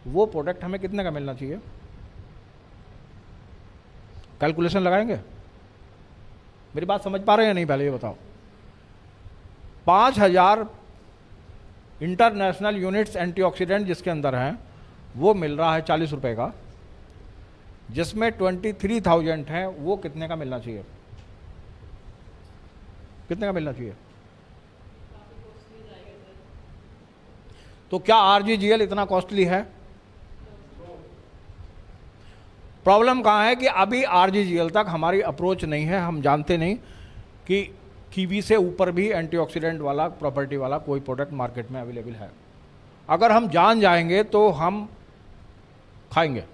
वो प्रोडक्ट हमें कितने का मिलना चाहिए? कैलकुलेशन लगाएंगे? मेरी बात समझ पा रहे हैं नहीं, पहले ये बताओ। 5000 इंटरनेशनल यूनिट्स एंटीऑक्सीडेंट जिसके अंदर हैं वो मिल रहा है 40 रुपए का, जिसमें 23,000 है, वो कितने का मिलना चाहिए? कितने का मिलना चाहिए? तो क्या आरजीजीएल इतना कॉस्टली है? प्रॉब्लम कहाँ है कि अभी आरजीजीएल तक हमारी अप्रोच नहीं है। हम जानते नहीं कि कीवी से ऊपर भी एंटीऑक्सीडेंट वाला प्रॉपर्टी वाला कोई प्रोडक्ट मार्केट में अवेलेबल है। अगर हम जान जाएंगे तो हम खाएंगे।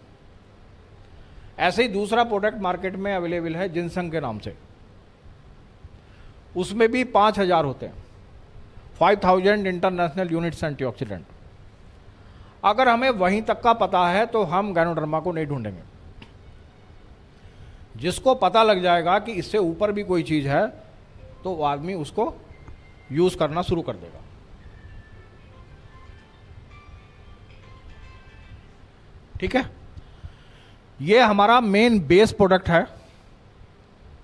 ऐसे ही दूसरा प्रोडक्ट मार्केट में अवेलेबल है जिनसंग के नाम से, उसमें भी 5000 होते हैं, 5000 इंटरनेशनल यूनिट्स एंटीऑक्सीडेंट। अगर हमें वहीं तक का पता है तो हम गैनोडर्मा को नहीं ढूंढेंगे। जिसको पता लग जाएगा कि इससे ऊपर भी कोई चीज़ है तो वो आदमी उसको यूज़ करना शुरू कर देगा। ठीक है, ये हमारा मेन बेस प्रोडक्ट है।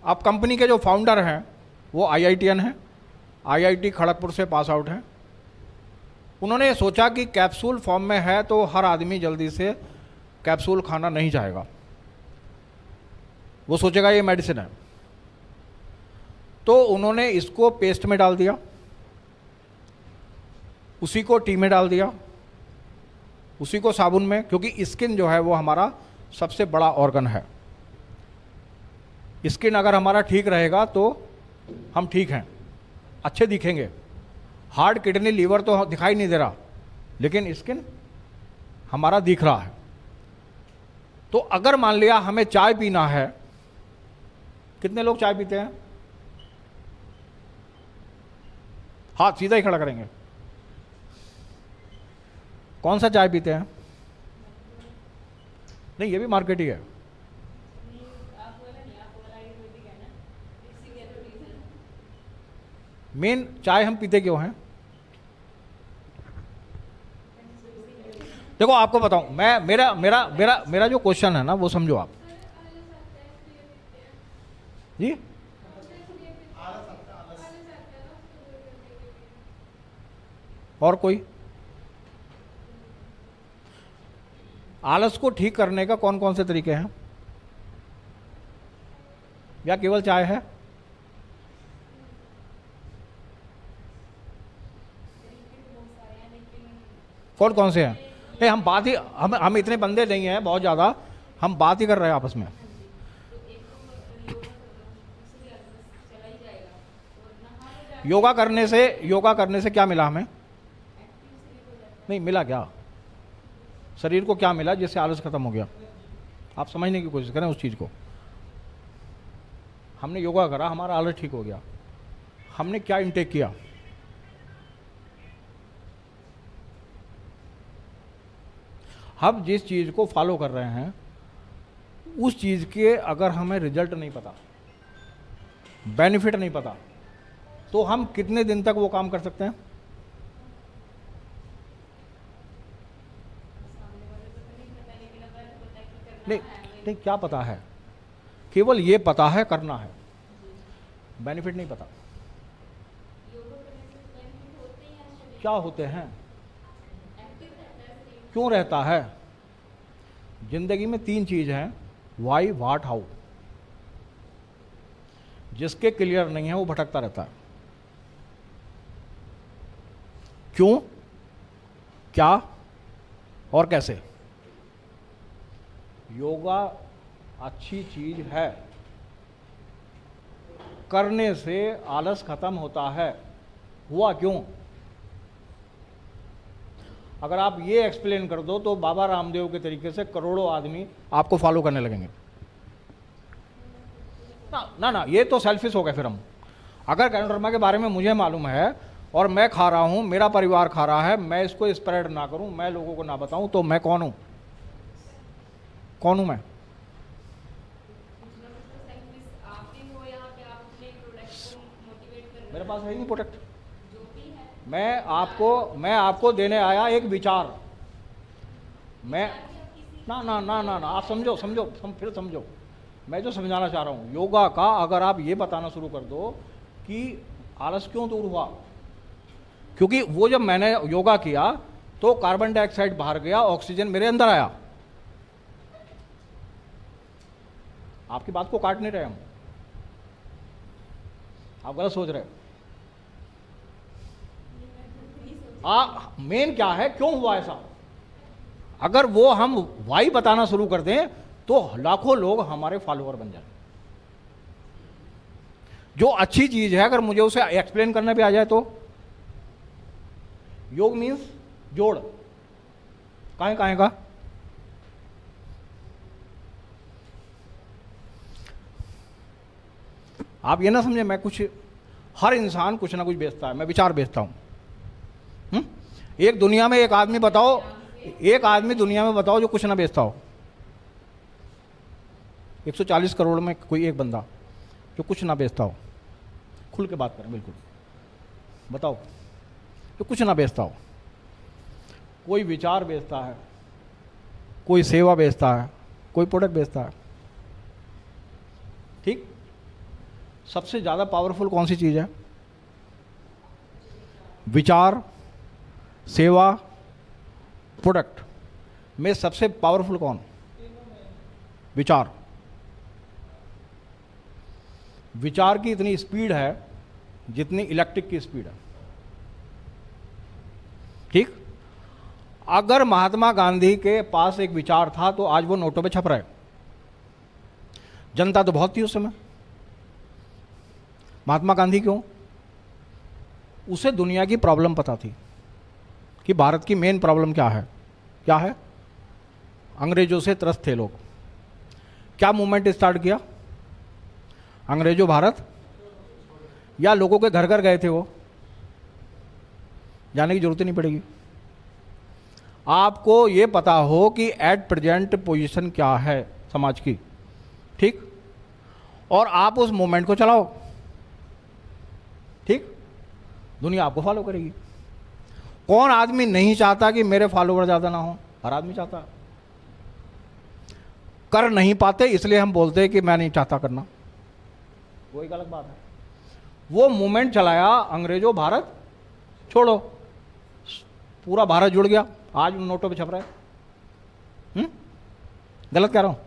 अब कंपनी के जो फाउंडर हैं वो IITian हैं, IIT खड़गपुर से पास आउट हैं। उन्होंने सोचा कि कैप्सूल फॉर्म में है तो हर आदमी जल्दी से कैप्सूल खाना नहीं चाहेगा, वो सोचेगा ये मेडिसिन है। तो उन्होंने इसको पेस्ट में डाल दिया, उसी को टी में डाल दिया, उसी को साबुन में, क्योंकि स्किन जो है वो हमारा सबसे बड़ा ऑर्गन है। स्किन अगर हमारा ठीक रहेगा तो हम ठीक हैं, अच्छे दिखेंगे। हार्ट, किडनी, लीवर तो दिखाई नहीं दे रहा, लेकिन स्किन हमारा दिख रहा है। तो अगर मान लिया हमें चाय पीना है, कितने लोग चाय पीते हैं? हाथ सीधा ही खड़ा करेंगे। कौन सा चाय पीते हैं? नहीं, ये भी मार्केट ही है। मेन चाय हम पीते क्यों हैं? देखो आपको बताऊं, मैं मेरा मेरा मेरा मेरा जो क्वेश्चन है ना वो समझो आप जी। और कोई आलस को ठीक करने का कौन कौन से तरीके हैं, या केवल चाय है? कौन कौन से हैं? नहीं, हम बात ही हम इतने बंदे नहीं हैं बहुत ज़्यादा, हम बात ही कर रहे हैं आपस में। योगा करने से क्या मिला हमें? नहीं मिला क्या? शरीर को क्या मिला जिससे आलस खत्म हो गया? आप समझने की कोशिश करें उस चीज़ को। हमने योगा करा, हमारा आलस ठीक हो गया। हमने क्या इंटेक किया? हम जिस चीज़ को फॉलो कर रहे हैं उस चीज़ के अगर हमें रिजल्ट नहीं पता, बेनिफिट नहीं पता, तो हम कितने दिन तक वो काम कर सकते हैं? नहीं नहीं, क्या पता है? केवल ये पता है करना है, बेनिफिट नहीं पता। क्या होते हैं? क्यों रहता है? जिंदगी में 3 चीज हैं, वाई, व्हाट, हाउ। जिसके क्लियर नहीं है वो भटकता रहता है। क्यों, क्या और कैसे। योगा अच्छी चीज है, करने से आलस खत्म होता है। हुआ क्यों? अगर आप ये एक्सप्लेन कर दो तो बाबा रामदेव के तरीके से करोड़ों आदमी आपको फॉलो करने लगेंगे। ना ना, ये तो सेल्फिश हो गए फिर हम। अगर गैनोडर्मा के बारे में मुझे मालूम है और मैं खा रहा हूं, मेरा परिवार खा रहा है, मैं इसको स्प्रेड ना करूं, मैं लोगों को ना बताऊं, तो मैं कौन हूं? कौन हूं मैं? मेरे पास है ही नहीं प्रोडक्ट। मैं आपको देने आया एक विचार। मैं ना आप समझो समझो फिर समझो। मैं जो समझाना चाह रहा हूँ, योगा का अगर आप ये बताना शुरू कर दो कि आलस क्यों दूर हुआ, क्योंकि वो जब मैंने योगा किया तो कार्बन डाइऑक्साइड बाहर गया, ऑक्सीजन मेरे अंदर आया। आपकी बात को काट नहीं रहे हम, आप गलत सोच रहे हो। मेन क्या है, क्यों हुआ ऐसा? अगर वो हम वाई बताना शुरू कर दें तो लाखों लोग हमारे फॉलोअर बन जाए। जो अच्छी चीज है अगर मुझे उसे एक्सप्लेन करने भी आ जाए तो। योग मीन्स जोड़, काहे का। आप ये ना समझे मैं कुछ, हर इंसान कुछ ना कुछ बेचता है, मैं विचार बेचता हूं। एक दुनिया में एक आदमी बताओ, एक आदमी दुनिया में बताओ जो कुछ ना बेचता हो। 140 करोड़ में कोई एक बंदा जो कुछ ना बेचता हो, खुल के बात करें बिल्कुल, बताओ जो कुछ ना बेचता हो। कोई विचार बेचता है, कोई सेवा बेचता है, कोई प्रोडक्ट बेचता है, ठीक। सबसे ज़्यादा पावरफुल कौन सी चीज़ है? विचार, सेवा, प्रोडक्ट में सबसे पावरफुल कौन? विचार। विचार की इतनी स्पीड है जितनी इलेक्ट्रिक की स्पीड है, ठीक। अगर महात्मा गांधी के पास एक विचार था तो आज वो नोटों पे छप रहा है। जनता तो बहुत थी उस समय। महात्मा गांधी क्यों? उसे दुनिया की प्रॉब्लम पता थी कि भारत की मेन प्रॉब्लम क्या है। क्या है? अंग्रेजों से त्रस्त थे लोग। क्या मूवमेंट स्टार्ट किया? अंग्रेजों भारत, या लोगों के घर घर गए थे? वो जाने की जरूरत ही नहीं पड़ेगी। आपको ये पता हो कि एट प्रेजेंट पोजीशन क्या है समाज की, ठीक, और आप उस मूवमेंट को चलाओ, ठीक, दुनिया आपको फॉलो करेगी। कौन आदमी नहीं चाहता कि मेरे फॉलोवर ज़्यादा ना हो? हर आदमी चाहता। कर नहीं पाते इसलिए हम बोलते हैं कि मैं नहीं चाहता करना, वो एक अलग बात है। वो मूवमेंट चलाया अंग्रेजों, भारत छोड़ो, पूरा भारत जुड़ गया, आज नोटों पे छप रहा है। गलत कह रहा हूं?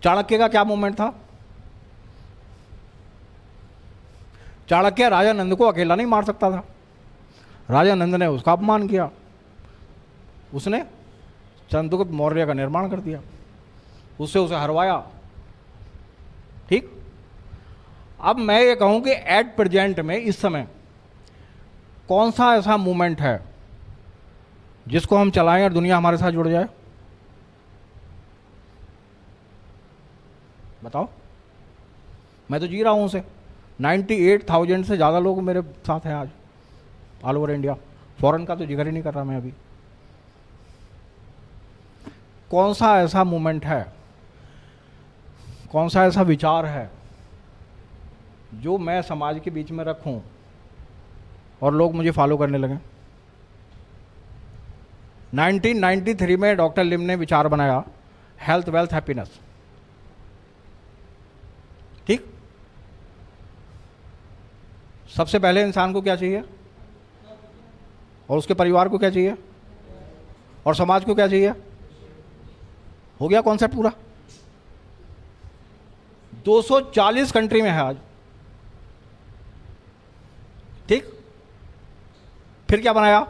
चाणक्य का क्या मूवमेंट था? चाणक्य राजा नंद को अकेला नहीं मार सकता था, राजा नंद ने उसका अपमान किया, उसने चंद्रगुप्त मौर्य का निर्माण कर दिया, उससे उसे हरवाया, ठीक। अब मैं ये कहूं कि एट प्रेजेंट में इस समय कौन सा ऐसा मूवमेंट है जिसको हम चलाएं और दुनिया हमारे साथ जुड़ जाए? बताओ। मैं तो जी रहा हूं उसे। 98,000 से ज़्यादा लोग मेरे साथ हैं आज, ऑल ओवर इंडिया। फॉरेन का तो जिक्र ही नहीं कर रहा मैं अभी। कौन सा ऐसा मूवमेंट है, कौन सा ऐसा विचार है जो मैं समाज के बीच में रखूं और लोग मुझे फॉलो करने लगे? 1993 में डॉक्टर लिम ने विचार बनाया हेल्थ, वेल्थ, हैप्पीनेस, ठीक। सबसे पहले इंसान को क्या चाहिए और उसके परिवार को क्या चाहिए और समाज को क्या चाहिए? हो गया कॉन्सेप्ट पूरा। 240 कंट्री में है आज, ठीक। फिर क्या बनाया?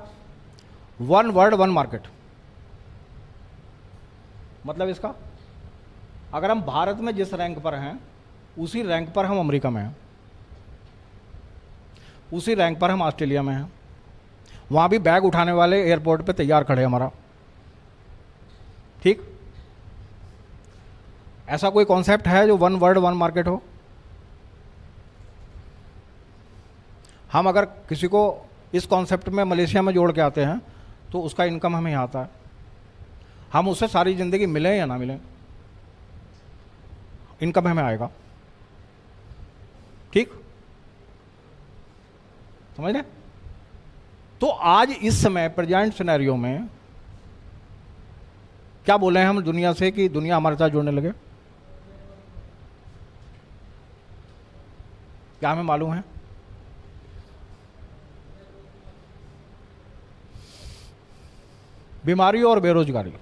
One world one market. मतलब इसका, अगर हम भारत में जिस रैंक पर हैं उसी रैंक पर हम अमेरिका में हैं, उसी रैंक पर हम ऑस्ट्रेलिया में हैं। वहां भी बैग उठाने वाले एयरपोर्ट पे तैयार खड़े हमारा, ठीक। ऐसा कोई कॉन्सेप्ट है जो वन वर्ल्ड वन मार्केट हो? हम अगर किसी को इस कॉन्सेप्ट में मलेशिया में जोड़ के आते हैं तो उसका इनकम हमें यहाँ आता है, हम उससे सारी ज़िंदगी मिलें या ना मिलें, इनकम हमें आएगा, ठीक। समझ रहे? तो आज इस समय प्रेजेंट सिनेरियो में क्या बोले हैं हम दुनिया से कि दुनिया हमारे साथ जुड़ने लगे? क्या हमें मालूम है? बीमारी और बेरोजगारी,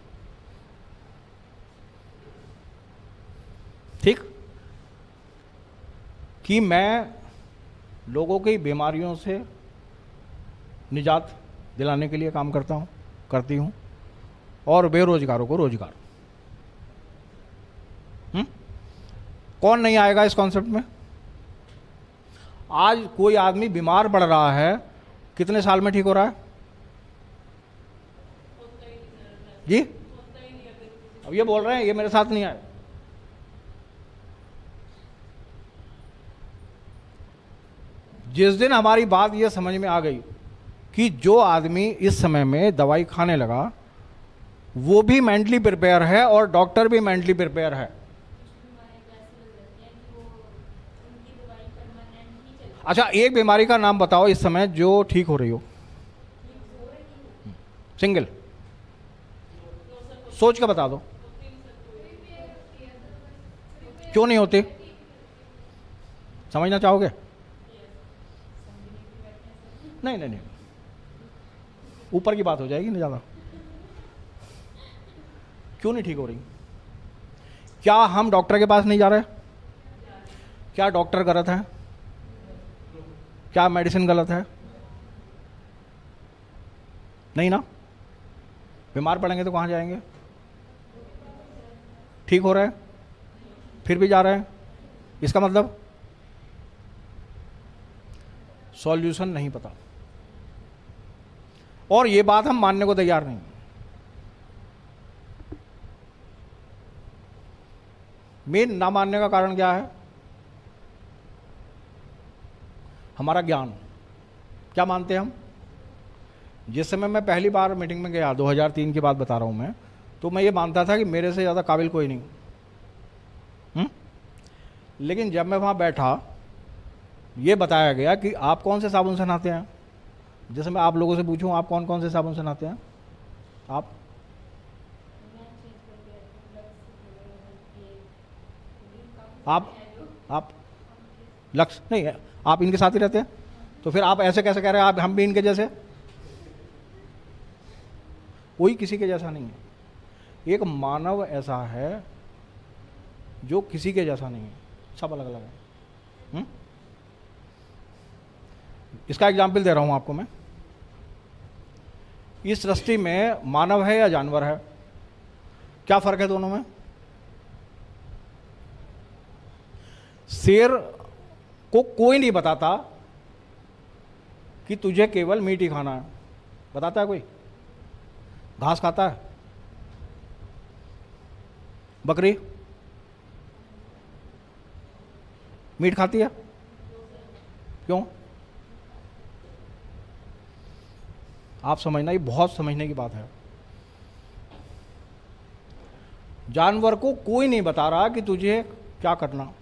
ठीक, कि मैं लोगों की बीमारियों से निजात दिलाने के लिए काम करता हूं, करती हूं, और बेरोजगारों को रोजगार। कौन नहीं आएगा इस कॉन्सेप्ट में? आज कोई आदमी बीमार पड़ रहा है, कितने साल में ठीक हो रहा है जी? अब ये बोल रहे हैं ये मेरे साथ नहीं आए। जिस दिन हमारी बात ये समझ में आ गई कि जो आदमी इस समय में दवाई खाने लगा वो भी मेंटली प्रिपेयर है और डॉक्टर भी मेंटली प्रिपेयर है। अच्छा, एक बीमारी का नाम बताओ इस समय जो ठीक हो रही हो, सिंगल, सोच के बता दो। क्यों नहीं होती? समझना चाहोगे? नहीं नहीं नहीं, ऊपर की बात हो जाएगी ना ज़्यादा। क्यों नहीं ठीक हो रही? क्या हम डॉक्टर के पास नहीं जा रहे? क्या डॉक्टर गलत है? क्या मेडिसिन गलत है? नहीं ना। बीमार पड़ेंगे तो कहाँ जाएंगे? ठीक हो रहा है फिर भी जा रहे हैं, इसका मतलब सॉल्यूशन नहीं पता। और ये बात हम मानने को तैयार नहीं। मेन ना मानने का कारण क्या है? हमारा ज्ञान। क्या मानते हैं हम? जिस समय मैं पहली बार मीटिंग में गया, 2003 की बात बता रहा हूं मैं, तो मैं ये मानता था कि मेरे से ज़्यादा काबिल कोई नहीं। लेकिन जब मैं वहाँ बैठा, ये बताया गया कि आप कौन से साबुन से नहाते हैं। जैसे मैं आप लोगों से पूछूं, आप कौन कौन से साबुन से नहाते हैं? आप आप लक्ष्य नहीं है, आप इनके साथ ही रहते हैं, तो फिर आप ऐसे कैसे कह रहे हैं आप हम भी इनके जैसे? कोई किसी के जैसा नहीं है। एक मानव ऐसा है जो किसी के जैसा नहीं है, सब अलग अलग है। इसका एग्जाम्पल दे रहा हूं आपको मैं। इस सृष्टि में मानव है या जानवर है? क्या फर्क है दोनों में? शेर को कोई नहीं बताता कि तुझे केवल मीट ही खाना है। बताता है कोई? घास खाता है? बकरी मीट खाती है? क्यों? आप समझना, ये बहुत समझने की बात है। जानवर को कोई नहीं बता रहा कि तुझे क्या करना।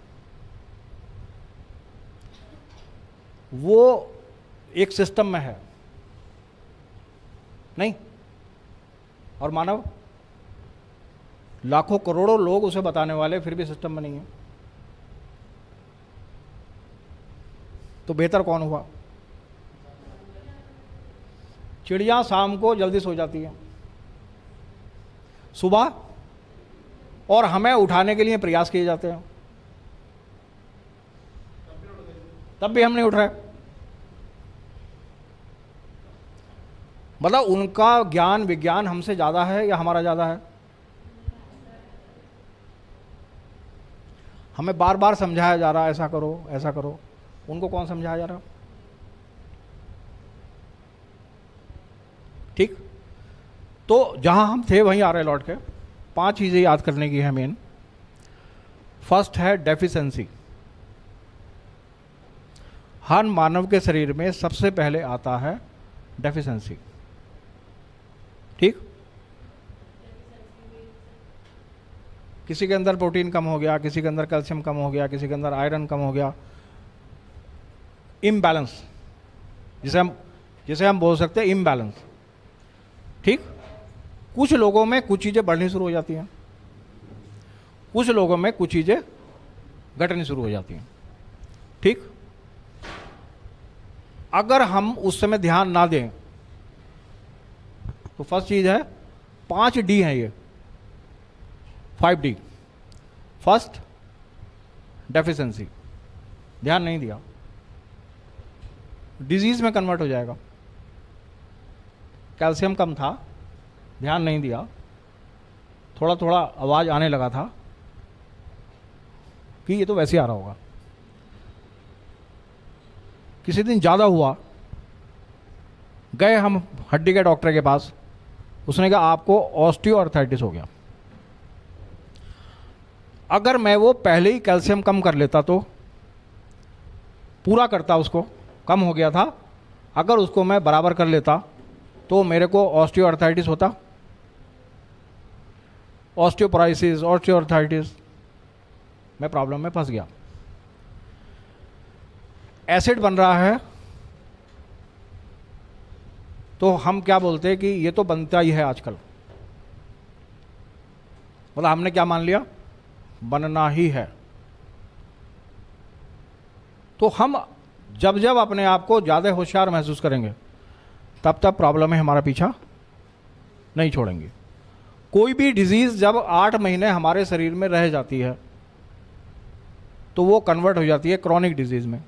वो एक सिस्टम में है नहीं, और मानव लाखों करोड़ों लोग उसे बताने वाले, फिर भी सिस्टम में नहीं है। तो बेहतर कौन हुआ? चिड़िया शाम को जल्दी सो जाती है, सुबह और हमें उठाने के लिए प्रयास किए जाते हैं, तब भी हम नहीं उठ रहे। मतलब उनका ज्ञान विज्ञान हमसे ज़्यादा है या हमारा ज़्यादा है? हमें बार बार समझाया जा रहा है ऐसा करो ऐसा करो, उनको कौन समझाया जा रहा? ठीक, तो जहां हम थे वहीं आ रहे लौट के। 5 चीज़ें याद करने की है मेन। फर्स्ट है डेफिशिएंसी। हर मानव के शरीर में सबसे पहले आता है डेफिशिएंसी। ठीक, किसी के अंदर प्रोटीन कम हो गया, किसी के अंदर कैल्शियम कम हो गया, किसी के अंदर आयरन कम हो गया, इम्बैलेंस, जिसे हम बोल सकते हैं इम्बैलेंस। ठीक, कुछ लोगों में कुछ चीज़ें बढ़नी शुरू हो जाती हैं, कुछ लोगों में कुछ चीज़ें घटनी शुरू हो जाती हैं। ठीक, अगर हम उस समय ध्यान ना दें तो फर्स्ट चीज़ है 5D है ये, 5D। फर्स्ट डेफिशिएंसी, ध्यान नहीं दिया, डिजीज में कन्वर्ट हो जाएगा। कैल्शियम कम था, ध्यान नहीं दिया, थोड़ा थोड़ा आवाज़ आने लगा था कि ये तो वैसे आ रहा होगा। किसी दिन ज़्यादा हुआ, गए हम हड्डी के डॉक्टर के पास, उसने कहा आपको ऑस्टियोआर्थराइटिस हो गया। अगर मैं वो पहले ही कैल्शियम कम कर लेता तो पूरा करता, उसको कम हो गया था, अगर उसको मैं बराबर कर लेता तो मेरे को ऑस्टियोआर्थराइटिस होता, ऑस्टियोपोरोसिस, ऑस्टियोआर्थराइटिस, मैं प्रॉब्लम में फंस गया। एसिड बन रहा है तो हम क्या बोलते हैं कि ये तो बनता ही है आजकल, मतलब हमने क्या मान लिया, बनना ही है। तो हम जब जब अपने आप को ज़्यादा होशियार महसूस करेंगे तब तब प्रॉब्लम है हमारा पीछा नहीं छोड़ेंगे। कोई भी डिजीज़ जब 8 महीने हमारे शरीर में रह जाती है तो वो कन्वर्ट हो जाती है क्रॉनिक डिजीज़ में।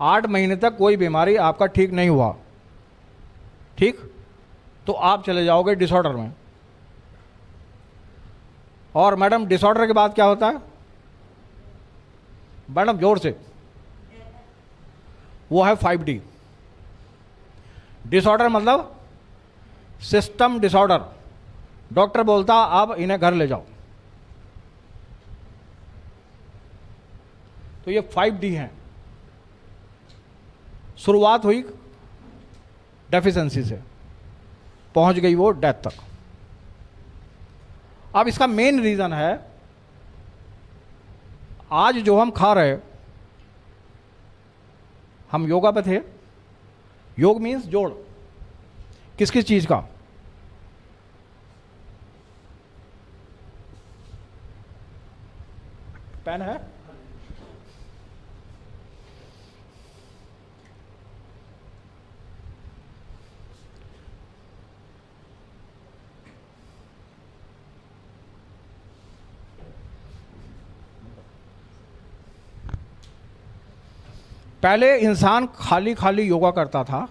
8 महीने तक कोई बीमारी आपका ठीक नहीं हुआ, ठीक, तो आप चले जाओगे डिसऑर्डर में। और मैडम डिसऑर्डर के बाद क्या होता है मैडम, जोर से, वो है 5D। डिसऑर्डर मतलब सिस्टम डिसऑर्डर। डॉक्टर बोलता अब इन्हें घर ले जाओ, तो ये 5D है। शुरुआत हुई डेफिशिएंसी से, पहुंच गई वो डेथ तक। अब इसका मेन रीजन है, आज जो हम खा रहे, हम योगा पे थे, योग मीन्स जोड़, किस किस चीज का, पेन है, पहले इंसान खाली खाली योगा करता था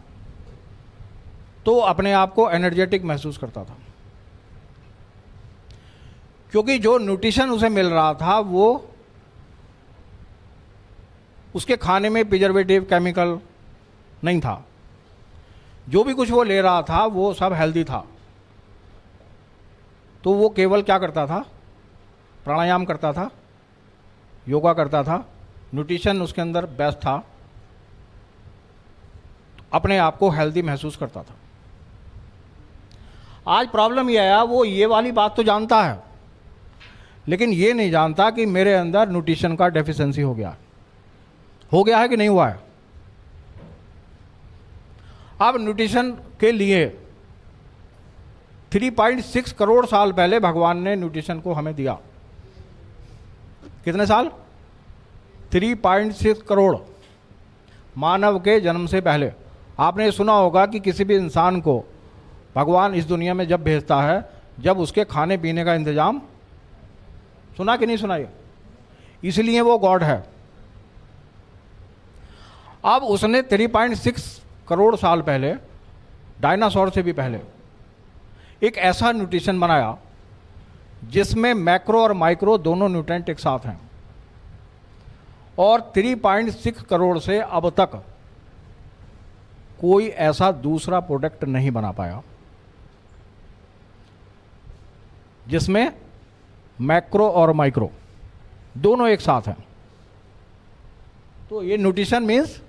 तो अपने आप को एनर्जेटिक महसूस करता था, क्योंकि जो न्यूट्रिशन उसे मिल रहा था वो उसके खाने में प्रिजर्वेटिव केमिकल नहीं था, जो भी कुछ वो ले रहा था वो सब हेल्दी था। तो वो केवल क्या करता था, प्राणायाम करता था, योगा करता था, न्यूट्रिशन उसके अंदर बेस्ट था, अपने आप को हेल्दी महसूस करता था। आज प्रॉब्लम यह है, वो ये वाली बात तो जानता है लेकिन ये नहीं जानता कि मेरे अंदर न्यूट्रिशन का डेफिशिएंसी हो गया है कि नहीं हुआ है। अब न्यूट्रिशन के लिए 3.6 करोड़ साल पहले भगवान ने न्यूट्रिशन को हमें दिया। कितने साल? 3.6 करोड़, मानव के जन्म से पहले। आपने सुना होगा कि किसी भी इंसान को भगवान इस दुनिया में जब भेजता है, जब उसके खाने पीने का इंतजाम, सुना कि नहीं सुना ये, इसलिए वो गॉड है। अब उसने 3.6 करोड़ साल पहले, डायनासोर से भी पहले, एक ऐसा न्यूट्रिशन बनाया जिसमें मैक्रो और माइक्रो दोनों न्यूट्रिएंट एक साथ हैं, और 3.6 करोड़ से अब तक कोई ऐसा दूसरा प्रोडक्ट नहीं बना पाया जिसमें मैक्रो और माइक्रो दोनों एक साथ हैं। तो ये न्यूट्रिशन मीन्स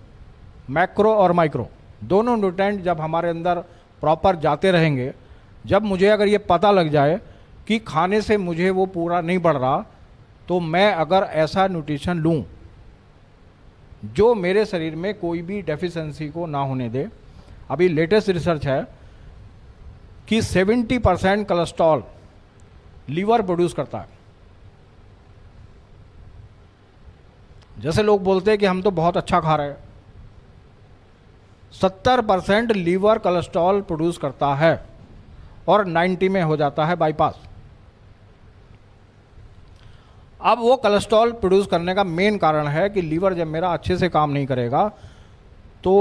मैक्रो और माइक्रो दोनों न्यूट्रिएंट जब हमारे अंदर प्रॉपर जाते रहेंगे, जब मुझे अगर ये पता लग जाए कि खाने से मुझे वो पूरा नहीं बढ़ रहा, तो मैं अगर ऐसा न्यूट्रिशन लूँ जो मेरे शरीर में कोई भी डेफिशिएंसी को ना होने दे। अभी लेटेस्ट रिसर्च है कि 70% कोलेस्ट्रॉल लीवर प्रोड्यूस करता है। जैसे लोग बोलते हैं कि हम तो बहुत अच्छा खा रहे हैं, 70% लीवर कोलेस्ट्रॉल प्रोड्यूस करता है और 90 में हो जाता है बाईपास। अब वो कोलेस्ट्रॉल प्रोड्यूस करने का मेन कारण है कि लीवर जब मेरा अच्छे से काम नहीं करेगा तो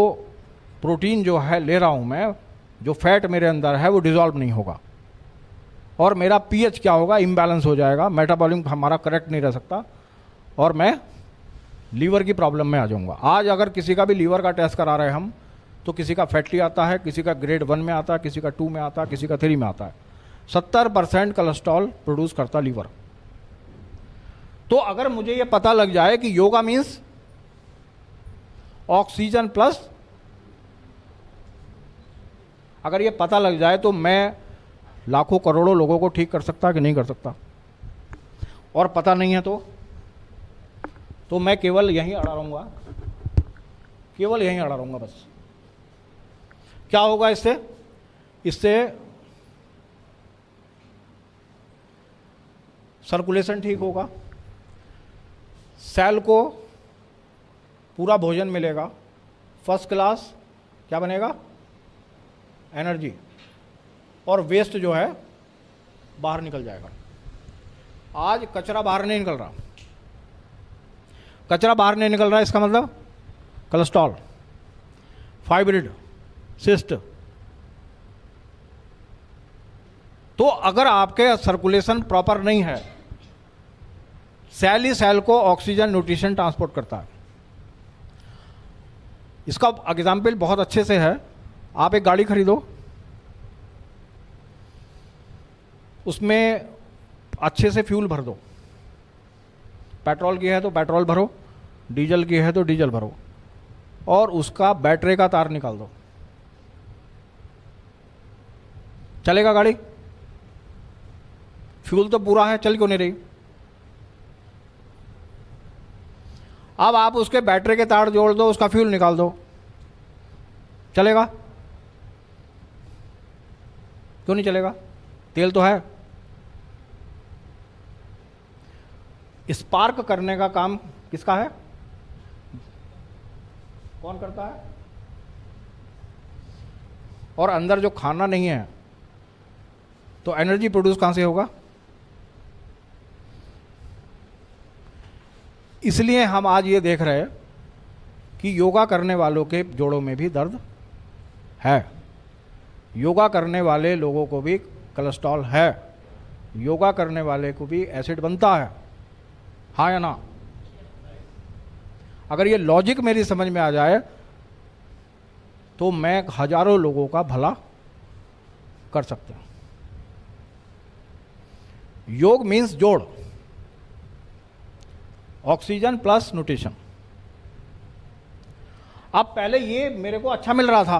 प्रोटीन जो है ले रहा हूं मैं, जो फैट मेरे अंदर है वो डिसॉल्व नहीं होगा और मेरा पीएच क्या होगा, इम्बैलेंस हो जाएगा, मेटाबॉलिज्म हमारा करेक्ट नहीं रह सकता और मैं लीवर की प्रॉब्लम में आ जाऊंगा। आज अगर किसी का भी लीवर का टेस्ट करा रहे हैं हम, तो किसी का फैटी आता है, किसी का ग्रेड 1 में आता है, किसी का 2 में आता है, किसी का 3 में आता है। 70% कोलेस्ट्रॉल प्रोड्यूस करता लीवर। तो अगर मुझे ये पता लग जाए कि योगा मीन्स ऑक्सीजन प्लस, अगर ये पता लग जाए तो मैं लाखों करोड़ों लोगों को ठीक कर सकता कि नहीं कर सकता, और पता नहीं है तो मैं केवल यहीं अड़ा रहूंगा, केवल यहीं अड़ा रहूंगा बस। क्या होगा इससे सर्कुलेशन ठीक होगा, सेल को पूरा भोजन मिलेगा, फर्स्ट क्लास क्या बनेगा, एनर्जी, और वेस्ट जो है बाहर निकल जाएगा। आज कचरा बाहर नहीं निकल रहा, कचरा बाहर नहीं निकल रहा, इसका मतलब कोलेस्ट्रॉल, फाइब्रिड, सिस्ट। तो अगर आपके सर्कुलेशन प्रॉपर नहीं है, सेल ही सेल को ऑक्सीजन न्यूट्रिशन ट्रांसपोर्ट करता है। इसका एग्जाम्पल बहुत अच्छे से है, आप एक गाड़ी खरीदो, उसमें अच्छे से फ्यूल भर दो, पेट्रोल की है तो पेट्रोल भरो, डीजल की है तो डीजल भरो, और उसका बैटरी का तार निकाल दो, चलेगा गाड़ी? फ्यूल तो पूरा है, चल क्यों नहीं रही? अब आप उसके बैटरी के तार जोड़ दो, उसका फ्यूल निकाल दो, चलेगा? क्यों नहीं चलेगा? तेल तो है। स्पार्क करने का काम किसका है? कौन करता है? और अंदर जो खाना नहीं है तो एनर्जी प्रोड्यूस कहां से होगा? इसलिए हम आज ये देख रहे हैं कि योगा करने वालों के जोड़ों में भी दर्द है, योगा करने वाले लोगों को भी कोलेस्ट्रॉल है, योगा करने वाले को भी एसिड बनता है, हाँ या ना? अगर ये लॉजिक मेरी समझ में आ जाए तो मैं हजारों लोगों का भला कर सकता हूं। योग मीन्स जोड़, ऑक्सीजन प्लस न्यूट्रिशन। अब पहले ये मेरे को अच्छा मिल रहा था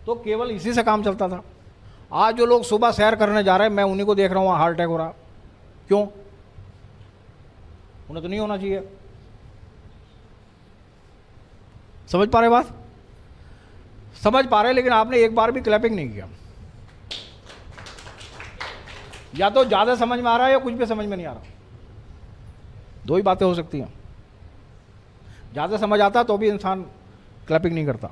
तो केवल इसी से काम चलता था। आज जो लोग सुबह सैर करने जा रहे हैं, मैं उन्हीं को देख रहा हूं हार्ट अटैक हो रहा। क्यों? उन्हें तो नहीं होना चाहिए। समझ पा रहे बात? समझ पा रहे, लेकिन आपने एक बार भी क्लैपिंग नहीं किया। या तो ज्यादा समझ में आ रहा है या कुछ भी समझ में नहीं आ रहा, दो ही बातें हो सकती हैं। ज्यादा समझ आता तो भी इंसान क्लैपिंग नहीं करता।